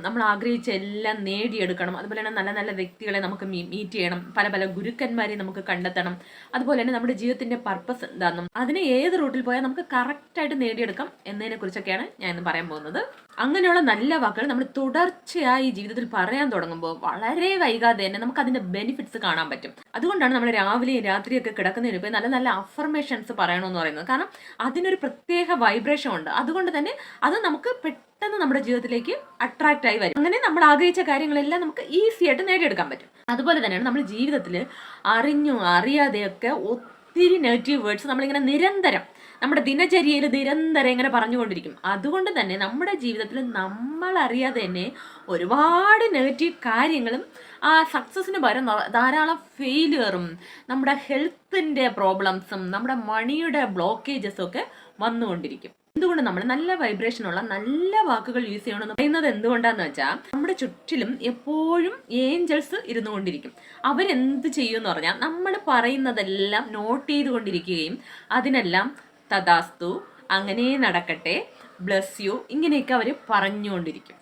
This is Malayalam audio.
നമ്മൾ ആഗ്രഹിച്ച എല്ലാം നേടിയെടുക്കണം. അതുപോലെ തന്നെ നല്ല നല്ല വ്യക്തികളെ നമുക്ക് മീറ്റ് ചെയ്യണം, പല പല ഗുരുക്കന്മാരെ നമുക്ക് കണ്ടെത്തണം. അതുപോലെ തന്നെ നമ്മുടെ ജീവിതത്തിന്റെ പർപ്പസ് എന്താണെന്നും അതിനെ ഏത് റൂട്ടിൽ പോയാൽ നമുക്ക് കറക്റ്റായിട്ട് നേടിയെടുക്കാം എന്നതിനെ കുറിച്ചൊക്കെയാണ് ഞാൻ ഇന്ന് പറയാൻ പോകുന്നത്. അങ്ങനെയുള്ള നല്ല വാക്കുകൾ നമ്മൾ തുടർച്ചയായി ജീവിതത്തിൽ പറയാൻ തുടങ്ങുമ്പോൾ വളരെ വൈകാതെ തന്നെ നമുക്ക് അതിന്റെ ബെനിഫിറ്റ്സ് കാണാൻ പറ്റും. അതുകൊണ്ടാണ് നമ്മൾ രാവിലെയും രാത്രിയൊക്കെ കിടക്കുന്നതിന് മുമ്പ് നല്ല നല്ല അഫർമേഷൻസ് പറയണമെന്ന് പറയുന്നത്. കാരണം അതിനൊരു പ്രത്യേക വൈബ്രേഷൻ ഉണ്ട്. അതുകൊണ്ട് തന്നെ അത് നമുക്ക് പെട്ടെന്ന് നമ്മുടെ ജീവിതത്തിലേക്ക് അട്രാക്റ്റ് ആയി വരും. അങ്ങനെ നമ്മൾ ആഗ്രഹിച്ച കാര്യങ്ങളെല്ലാം നമുക്ക് ഈസി ആയിട്ട് നേടിയെടുക്കാൻ പറ്റും. അതുപോലെ തന്നെയാണ് നമ്മുടെ ജീവിതത്തിൽ അറിഞ്ഞോ അറിയാതെയൊക്കെ ഒത്തിരി നെഗറ്റീവ് വേർഡ്സ് നമ്മളിങ്ങനെ നിരന്തരം നമ്മുടെ ദിനചര്യയിൽ നിരന്തരം ഇങ്ങനെ പറഞ്ഞുകൊണ്ടിരിക്കും. അതുകൊണ്ട് തന്നെ നമ്മുടെ ജീവിതത്തിൽ നമ്മൾ അറിയാതെ തന്നെ ഒരുപാട് നെഗറ്റീവ് കാര്യങ്ങളും ആ സക്സസിന് പകരം ധാരാളം ഫെയിലിയറും നമ്മുടെ ഹെൽത്തിൻ്റെ പ്രോബ്ലംസും നമ്മുടെ മണിയുടെ ബ്ലോക്കേജസും ഒക്കെ വന്നുകൊണ്ടിരിക്കും. എന്തുകൊണ്ട് നമ്മൾ നല്ല വൈബ്രേഷനുള്ള നല്ല വാക്കുകൾ യൂസ് ചെയ്യണമെന്ന് പറയുന്നത് എന്തുകൊണ്ടാന്ന് വെച്ചാൽ നമ്മുടെ ചുറ്റിലും എപ്പോഴും ഏഞ്ചൽസ് ഇരുന്നുകൊണ്ടിരിക്കും. അവരെന്ത് ചെയ്യുമെന്ന് പറഞ്ഞാൽ നമ്മൾ പറയുന്നതെല്ലാം നോട്ട് ചെയ്തുകൊണ്ടിരിക്കുകയും അതിനെല്ലാം തഥാസ്തു, അങ്ങനെ നടക്കട്ടെ, ബ്ലസ് യു, ഇങ്ങനെയൊക്കെ അവർ പറഞ്ഞുകൊണ്ടിരിക്കും.